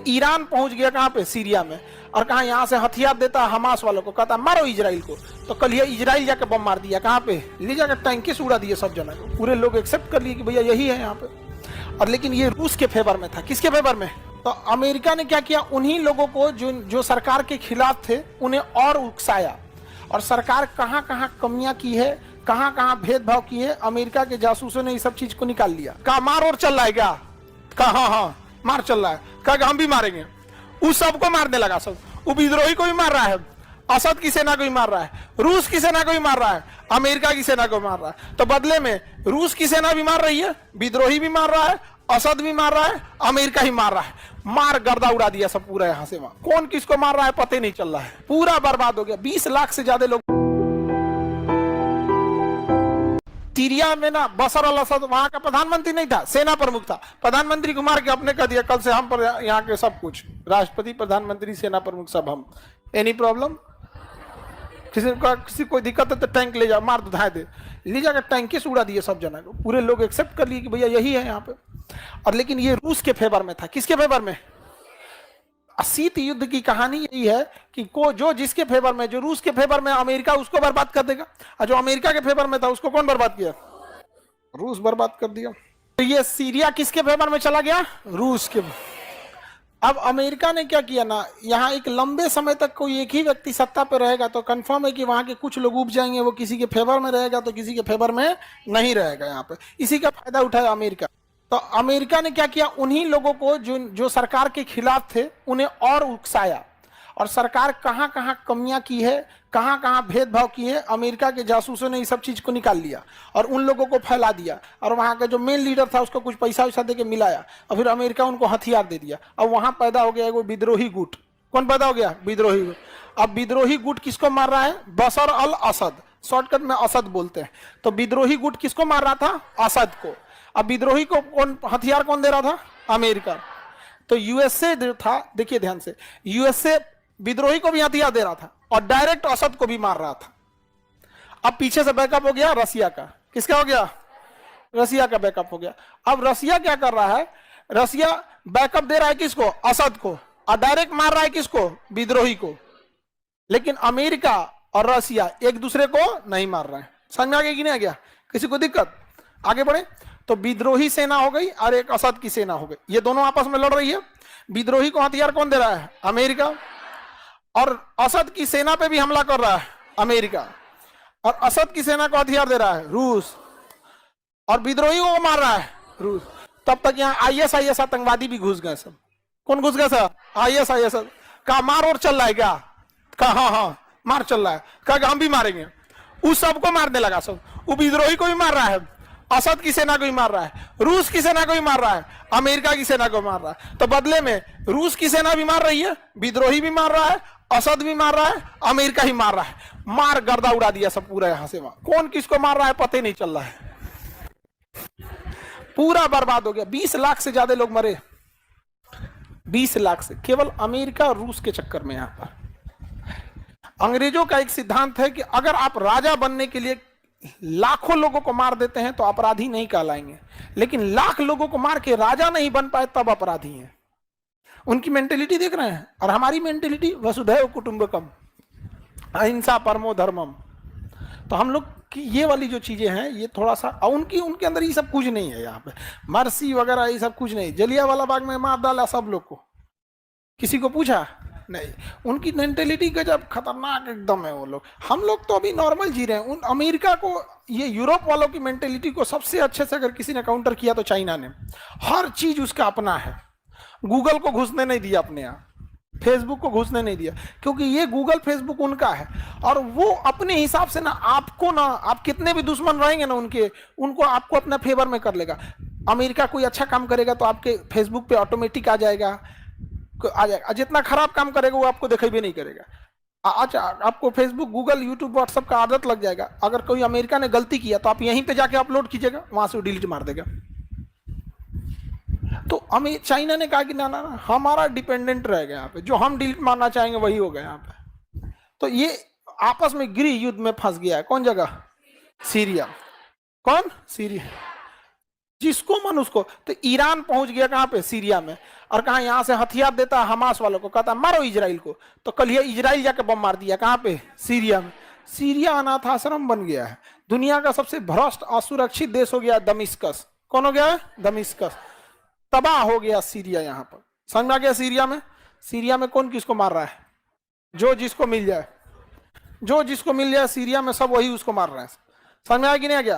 Iran पहुंच गया कहां पे, सीरिया में, और कहा यहां से हथियार देता हमास वालों को, कहता मारो इजराइल को। तो कल ये इजराइल जाके बम मार दिया, कहां पे ले जाकर टैंके से उड़ा दिए सब जना को, पूरे लोग एक्सेप्ट कर लिए कि भैया यही है यहाँ पे। और लेकिन ये रूस के फेवर में था। किसके फेवर में? तो अमेरिका ने क्या किया, उन्हीं लोगों को जो सरकार के खिलाफ थे उन्हें और उकसाया, और सरकार कहां कहां कमियां की है, कहां कहां भेदभाव की है, अमेरिका के जासूसों ने इस सब चीज को निकाल लिया। कहा मार और चल रहा है क्या? कहा हाँ मार चल रहा है। कहा हम भी मारेंगे। उस सबको मारने लगा, सब वो विद्रोही को भी मार रहा है, असद की सेना को भी मार रहा है, रूस की सेना को भी मार रहा है, अमेरिका की सेना को मार रहा है। तो बदले में रूस की सेना भी मार रही है, विद्रोही भी मार रहा है, असद भी मार रहा है, अमेरिका ही मार रहा है। मार गर्दा उड़ा दिया सब पूरा यहां से वहां। कौन किसको मार रहा है पता नहीं चल रहा है, पूरा बर्बाद हो गया। 20 लाख से ज्यादा लोग। सीरिया में ना बशर अल असद वहां का प्रधानमंत्री नहीं था, सेना प्रमुख था। प्रधानमंत्री को मार के अपने कह दिया कल से हम पर यहाँ के सब कुछ, राष्ट्रपति, प्रधानमंत्री, सेना प्रमुख सब हम। Any problem? किसी कोई दिक्कत है तो टैंक ले जाओ, मार दो, धाए दे, ले जाकर टैंके से उड़ा दिए सब जना को, पूरे लोग एक्सेप्ट कर लिए कि भैया यही है यहाँ पे। और लेकिन ये रूस के फेवर में था। किसके फेवर में? शीत युद्ध की कहानी यही है कि जो जिसके फेवर में, जो रूस के फेवर में, अमेरिका उसको बर्बाद कर देगा, और जो अमेरिका के फेवर में था उसको कौन बर्बाद किया? रूस बर्बाद कर दिया। तो ये सीरिया किसके फेवर में चला गया? रूस के। अब अमेरिका ने क्या किया ना, यहाँ एक लंबे समय तक कोई एक ही व्यक्ति सत्ता पे रहेगा तो कंफर्म है कि वहां के कुछ लोग उब जाएंगे, वो किसी के फेवर में रहेगा तो किसी के फेवर में नहीं रहेगा। यहाँ पे इसी का फायदा उठाया अमेरिका। तो अमेरिका ने क्या किया, उन्हीं लोगों को जो सरकार के खिलाफ थे उन्हें और उकसाया, और सरकार कहां कहां कमियां की है, कहां कहां भेदभाव की है, अमेरिका के जासूसों ने इस सब चीज को निकाल लिया और उन लोगों को फैला दिया। और वहां का जो मेन लीडर था उसको कुछ पैसा वैसा देके मिलाया, और फिर अमेरिका उनको हथियार दे दिया। अब वहां पैदा हो गया वो विद्रोही गुट। कौन पैदा हो गया? विद्रोही गुट। अब विद्रोही गुट किसको मार रहा है? बशर अल असद, शॉर्टकट में असद बोलते हैं। तो विद्रोही गुट किसको मार रहा था? असद को। अब विद्रोही को कौन हथियार कौन दे रहा था? अमेरिका। तो यूएसए था, देखिए ध्यान से, यूएसए विद्रोही को भी हथियार दे रहा था और डायरेक्ट असद को भी मार रहा था। अब पीछे से बैकअप हो गया रसिया का। किसका हो गया? रसिया का बैकअप हो गया। अब रसिया क्या कर रहा है? रसिया बैकअप दे रहा है किसको? असद को, और डायरेक्ट मार रहा है किसको? विद्रोही को। लेकिन अमेरिका और रसिया एक दूसरे को नहीं मार रहे हैं। समझ में आ गया कि नहीं आ गया? किसी को दिक्कत? आगे बढ़े। तो विद्रोही सेना हो गई और एक असद की सेना हो गई, ये दोनों आपस में लड़ रही है। विद्रोही को हथियार कौन दे रहा है? अमेरिका। और असद की सेना पे भी हमला कर रहा है अमेरिका, और असद की सेना को हथियार दे रहा है रूस, और विद्रोहियों को मार रहा है रूस। तब तक यहाँ आईएस आतंकवादी भी घुस गए सब। कौन घुस गए सर? आईएस। कहा मार और चल रहा है क्या? कहा हाँ मार चल रहा है। कहा हम भी मारेंगे। उस सबको मारने लगा सब, वो विद्रोही को भी मार रहा है, असद की सेना को भी मार रहा है, रूस की सेना को भी मार रहा है, अमेरिका की सेना को मार रहा है। तो बदले में रूस की सेना भी मार रही है, विद्रोही भी मार रहा है, असद भी मार रहा है, अमेरिका ही मार रहा है। मार गर्दा उड़ा दिया सब पूरा यहां से वहां। कौन किसको मार रहा है पता ही नहीं चल रहा है, पूरा बर्बाद हो गया। 20 लाख से ज्यादा लोग मरे, 20 लाख से, केवल अमेरिका और रूस के चक्कर में। यहां पर अंग्रेजों का एक सिद्धांत है कि अगर आप राजा बनने के लिए लाखों लोगों को मार देते हैं तो अपराधी नहीं कहलाएंगे, लेकिन लाख लोगों को मार के राजा नहीं बन पाए तब अपराधी हैं। उनकी मेंटेलिटी देख रहे हैं, और हमारी मेंटेलिटी वसुधैव कुटुंबकम, अहिंसा परमो धर्मम। तो हम लोग की ये वाली जो चीजें हैं ये थोड़ा सा, उनके अंदर ये सब कुछ नहीं है। यहाँ पे मर्सी वगैरह ये सब कुछ नहीं। जलियांवाला बाग में मार डाला सब लोग को, किसी को पूछा नहीं। उनकी मेंटेलिटी गजब खतरनाक एकदम है वो लोग। हम लोग तो अभी नॉर्मल जी रहे हैं। उन अमेरिका को, ये यूरोप वालों की मेंटेलिटी को सबसे अच्छे से अगर किसी ने काउंटर किया तो चाइना ने। हर चीज उसका अपना है। गूगल को घुसने नहीं दिया अपने यहाँ, फेसबुक को घुसने नहीं दिया, क्योंकि ये गूगल फेसबुक उनका है, और वो अपने हिसाब से ना आपको, ना आप कितने भी दुश्मन रहेंगे ना उनको आपको अपना फेवर में कर लेगा। अमेरिका कोई अच्छा काम करेगा तो आपके फेसबुक पे ऑटोमेटिक आ जाएगा, जितना खराब काम करेगा वो आपको दिखाई भी नहीं करेगा। अच्छा, आपको फेसबुक, गूगल, यूट्यूब, व्हाट्सएप का आदत लग जाएगा। अगर कोई अमेरिका ने गलती किया तो आप यहीं पे जाके अपलोड कीजिएगा, वहां से वो डिलीट मार देगा। तो हमें चाइना ने कहा कि ना ना ना, हमारा डिपेंडेंट रह गया यहाँ पे, जो हम डिलीट मारना चाहेंगे वही हो गया यहाँ पे। तो ये आपस में गृह युद्ध में फंस गया है। कौन जगह? सीरिया। कौन? सीरिया। जिसको मन उसको। तो ईरान पहुंच गया कहां पे, सीरिया में, और कहा यहां से हथियार देता हमास वालों को, कहता मारो इजराइल को। तो कल ये इजराइल जाके बम मार दिया कहां पे, सीरिया में। सीरिया अनाथ आश्रम बन गया है। दुनिया का सबसे भ्रष्ट असुरक्षित देश हो गया दमिश्कस। कौन हो गया, दमिश्कस। तबाह हो गया सीरिया। यहां पर समझ में आ गया। सीरिया में, सीरिया में कौन किसको मार रहा है, जो जिसको मिल जाए, जो जिसको मिल जाए सीरिया में सब वही उसको मार रहा है। समझ में आ गया कि नहीं आ गया।